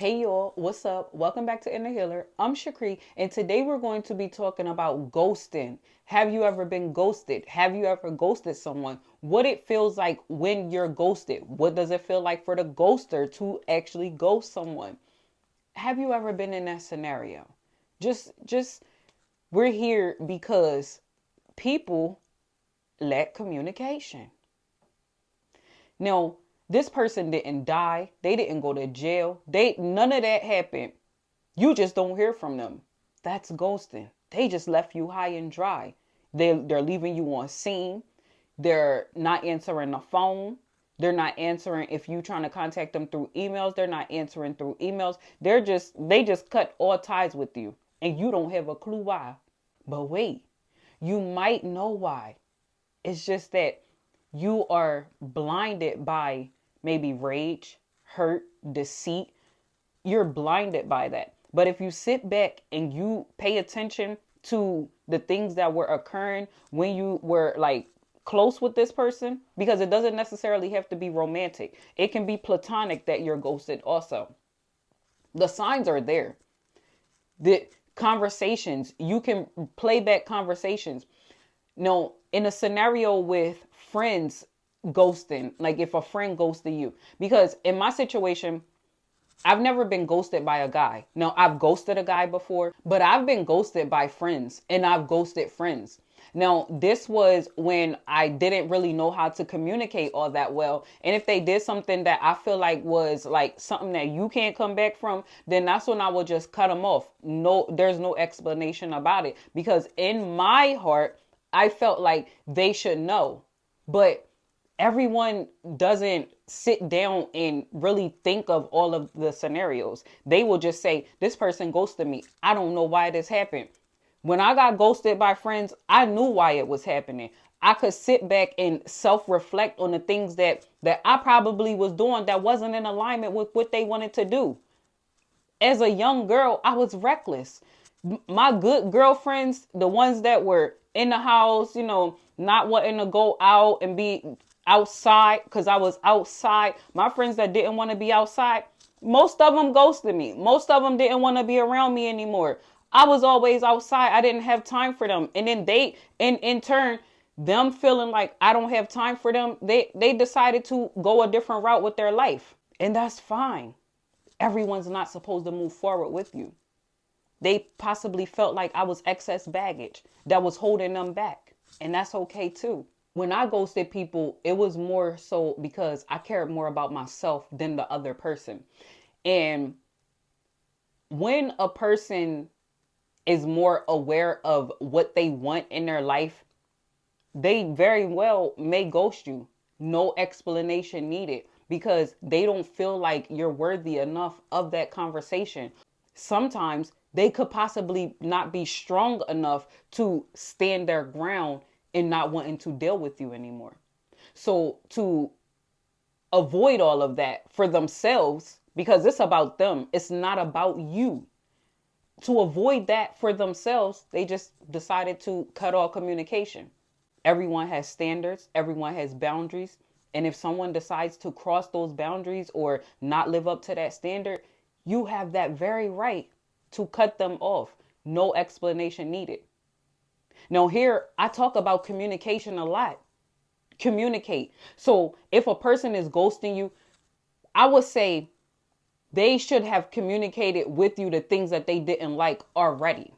Hey y'all, what's up? Welcome back to Inner Healer. I'm Shakri, and today we're going to be talking about ghosting. Have you ever been ghosted? Have you ever ghosted someone? What it feels like when you're ghosted? What does it feel like for the ghoster to actually ghost someone? Have you ever been in that scenario? Just we're here because people lack communication. Now, this person didn't die. They didn't go to jail. None of that happened. You just don't hear from them. That's ghosting. They just left you high and dry. They're leaving you on scene. They're not answering the phone. They're not answering if you trying to contact them through emails. They're not answering through emails. They just cut all ties with you and you don't have a clue why. But wait, you might know why. It's just that you are blinded by maybe rage, hurt, deceit. You're blinded by that. But if you sit back and you pay attention to the things that were occurring when you were like close with this person, because it doesn't necessarily have to be romantic, it can be platonic that you're ghosted also. The signs are there. The conversations, you can play back conversations. No, in a scenario with friends ghosting, like if a friend ghosted you, because in my situation, I've never been ghosted by a guy. Now, I've ghosted a guy before, but I've been ghosted by friends and I've ghosted friends. Now, this was when I didn't really know how to communicate all that well. And if they did something that I feel like was like something that you can't come back from, then that's when I will just cut them off. No, there's no explanation about it because in my heart, I felt like they should know. But everyone doesn't sit down and really think of all of the scenarios. They will just say, this person ghosted me. I don't know why this happened. When I got ghosted by friends, I knew why it was happening. I could sit back and self-reflect on the things that I probably was doing that wasn't in alignment with what they wanted to do. As a young girl, I was reckless. My good girlfriends, the ones that were in the house, not wanting to go out and be outside because I was outside. My friends that didn't want to be outside, most of them ghosted me. Most of them didn't want to be around me anymore. I was always outside. I didn't have time for them. And then in turn, them feeling like I don't have time for them, they decided to go a different route with their life. And that's fine. Everyone's not supposed to move forward with you. They possibly felt like I was excess baggage that was holding them back. And that's okay too. When I ghosted people, it was more so because I cared more about myself than the other person. And when a person is more aware of what they want in their life, they very well may ghost you. No explanation needed because they don't feel like you're worthy enough of that conversation. Sometimes they could possibly not be strong enough to stand their ground and not wanting to deal with you anymore. So to avoid all of that for themselves, because it's about them, it's not about you. To avoid that for themselves, they just decided to cut all communication. Everyone has standards, everyone has boundaries. And if someone decides to cross those boundaries or not live up to that standard, you have that very right to cut them off. No explanation needed. Now, here I talk about communication a lot. Communicate. So if a person is ghosting you, I would say they should have communicated with you the things that they didn't like already.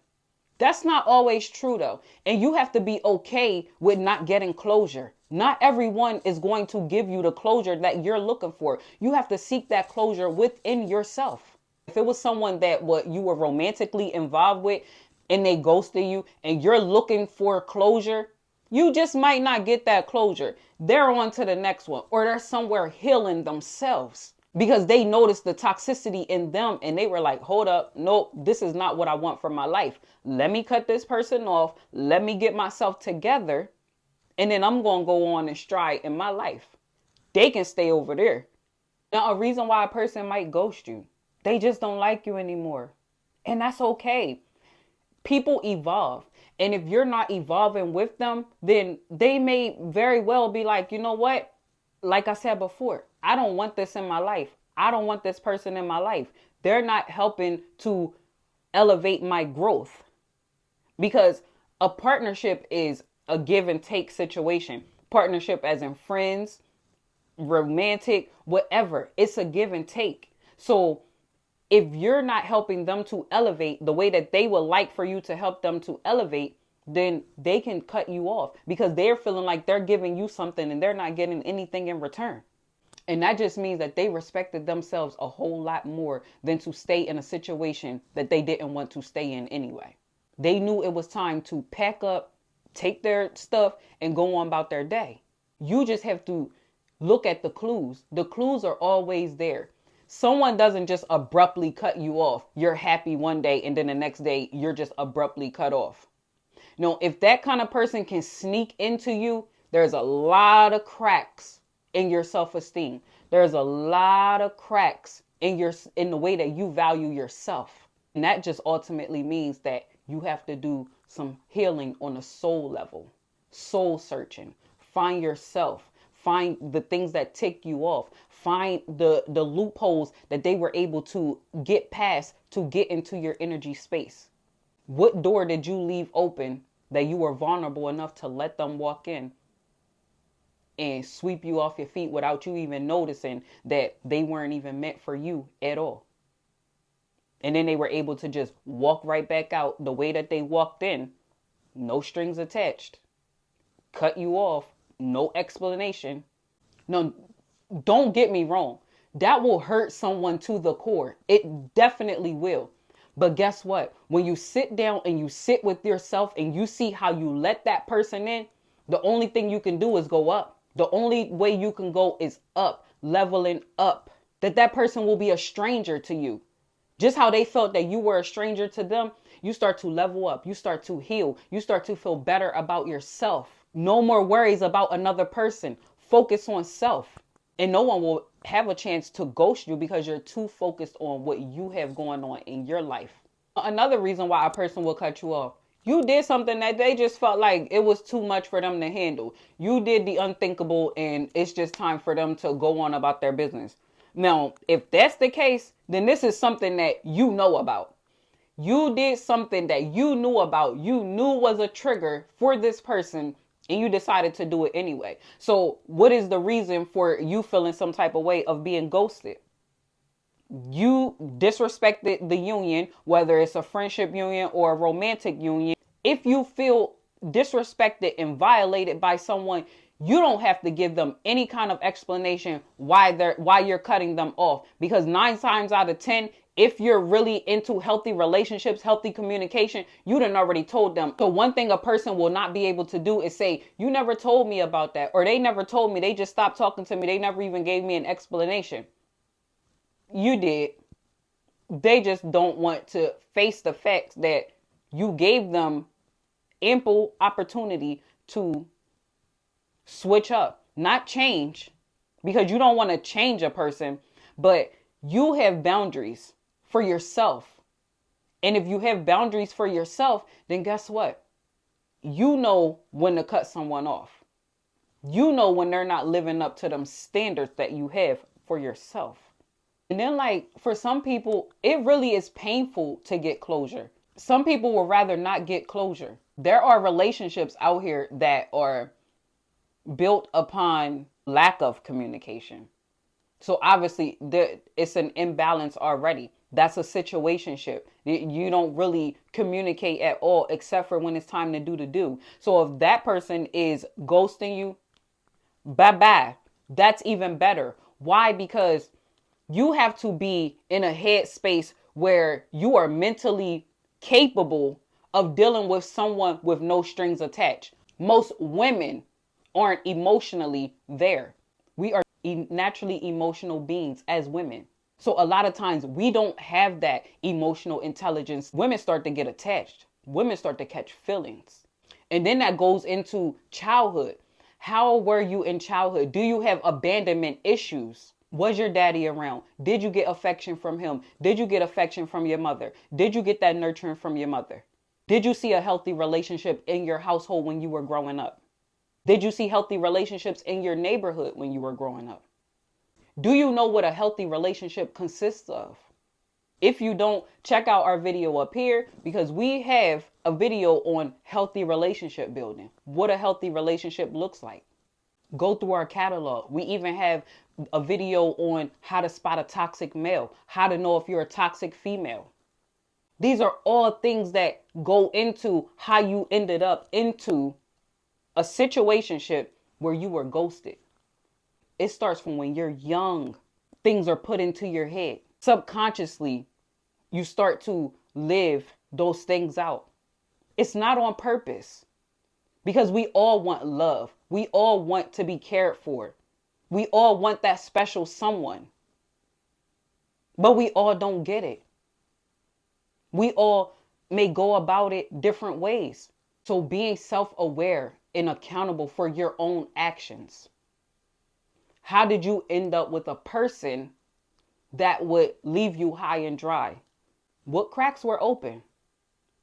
That's not always true though. And you have to be okay with not getting closure. Not everyone is going to give you the closure that you're looking for. You have to seek that closure within yourself. If it was someone that what you were romantically involved with and they ghosted you and you're looking for closure, you just might not get that closure. They're on to the next one or they're somewhere healing themselves because they noticed the toxicity in them and they were like, hold up, nope, this is not what I want for my life. Let me cut this person off. Let me get myself together. And then I'm going to go on and stride in my life. They can stay over there. Now, a reason why a person might ghost you, they just don't like you anymore. And that's okay. People evolve. And if you're not evolving with them, then they may very well be like, you know what? Like I said before, I don't want this in my life. I don't want this person in my life. They're not helping to elevate my growth, because a partnership is a give and take situation. Partnership as in friends, romantic, whatever. It's a give and take. So if you're not helping them to elevate the way that they would like for you to help them to elevate, then they can cut you off because they're feeling like they're giving you something and they're not getting anything in return. And that just means that they respected themselves a whole lot more than to stay in a situation that they didn't want to stay in anyway. They knew it was time to pack up, take their stuff, and go on about their day. You just have to look at the clues. The clues are always there. Someone doesn't just abruptly cut you off. You're happy one day and then the next day you're just abruptly cut off. No, if that kind of person can sneak into you, there's a lot of cracks in your self-esteem. There's a lot of cracks in the way that you value yourself. And that just ultimately means that you have to do some healing on a soul level, soul searching, find yourself, find the things that tick you off, find the loopholes that they were able to get past to get into your energy space. What door did you leave open that you were vulnerable enough to let them walk in and sweep you off your feet without you even noticing that they weren't even meant for you at all? And then they were able to just walk right back out the way that they walked in, no strings attached, cut you off, no explanation. No, don't get me wrong. That will hurt someone to the core. It definitely will. But guess what? When you sit down and you sit with yourself and you see how you let that person in, the only thing you can do is go up. The only way you can go is up, leveling up. That person will be a stranger to you. Just how they felt that you were a stranger to them, you start to level up. You start to heal. You start to feel better about yourself. No more worries about another person. Focus on self. And no one will have a chance to ghost you because you're too focused on what you have going on in your life. Another reason why a person will cut you off. You did something that they just felt like it was too much for them to handle. You did the unthinkable and it's just time for them to go on about their business. Now, if that's the case, then this is something that you know about. You did something that you knew about, you knew was a trigger for this person, and you decided to do it anyway. So what is the reason for you feeling some type of way of being ghosted? You disrespected the union, whether it's a friendship union or a romantic union. If you feel disrespected and violated by someone, you don't have to give them any kind of explanation why you're cutting them off. Because 9 times out of 10, if you're really into healthy relationships, healthy communication, you done already told them. So one thing a person will not be able to do is say, you never told me about that. Or they never told me. They just stopped talking to me. They never even gave me an explanation. You did. They just don't want to face the fact that you gave them ample opportunity to switch up, not change, because you don't want to change a person, but you have boundaries for yourself. And if you have boundaries for yourself, then guess what? You know when to cut someone off. You know when they're not living up to them standards that you have for yourself. And then like for some people, it really is painful to get closure. Some people will rather not get closure. There are relationships out here that are built upon lack of communication. So obviously it's an imbalance already. That's a situationship. You don't really communicate at all except for when it's time to do the do. So if that person is ghosting you, bye-bye. That's even better. Why? Because you have to be in a headspace where you are mentally capable of dealing with someone with no strings attached. Most women aren't emotionally there. We are naturally emotional beings as women. So a lot of times we don't have that emotional intelligence. Women start to get attached. Women start to catch feelings. And then that goes into childhood. How were you in childhood? Do you have abandonment issues? Was your daddy around? Did you get affection from him? Did you get affection from your mother? Did you get that nurturing from your mother? Did you see a healthy relationship in your household when you were growing up? Did you see healthy relationships in your neighborhood when you were growing up? Do you know what a healthy relationship consists of? If you don't, check out our video up here because we have a video on healthy relationship building, what a healthy relationship looks like. Go through our catalog. We even have a video on how to spot a toxic male, how to know if you're a toxic female. These are all things that go into how you ended up into a situationship where you were ghosted. It starts from when you're young. Things are put into your head. Subconsciously, you start to live those things out. It's not on purpose because we all want love. We all want to be cared for. We all want that special someone. But we all don't get it. We all may go about it different ways. So being self-aware and accountable for your own actions. How did you end up with a person that would leave you high and dry? What cracks were open?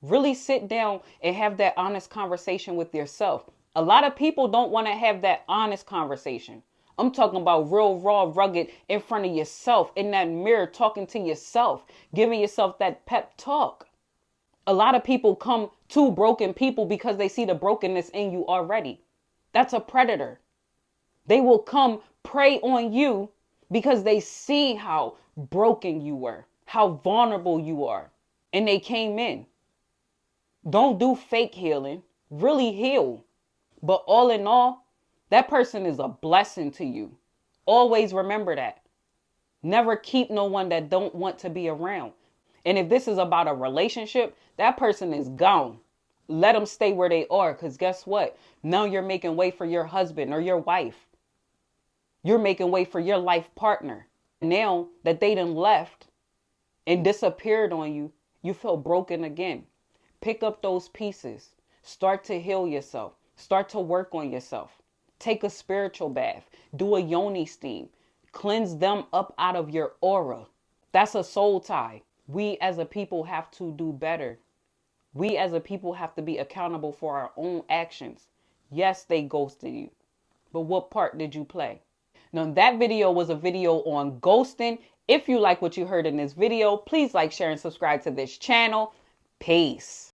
Really sit down and have that honest conversation with yourself. A lot of people don't want to have that honest conversation. I'm talking about real, raw, rugged in front of yourself, in that mirror, talking to yourself, giving yourself that pep talk. A lot of people come to broken people because they see the brokenness in you already. That's a predator. They will come prey on you because they see how broken you were, how vulnerable you are, and they came in. Don't do fake healing. Really heal. But all in all, that person is a blessing to you. Always remember that. Never keep no one that don't want to be around. And if this is about a relationship, that person is gone. Let them stay where they are, because guess what? Now you're making way for your husband or your wife. You're making way for your life partner. Now that they done left and disappeared on you, you feel broken again. Pick up those pieces. Start to heal yourself. Start to work on yourself. Take a spiritual bath. Do a yoni steam. Cleanse them up out of your aura. That's a soul tie. We as a people have to do better. We as a people have to be accountable for our own actions. Yes, they ghosted you. But what part did you play? Now, that video was a video on ghosting. If you like what you heard in this video, please like, share, and subscribe to this channel. Peace.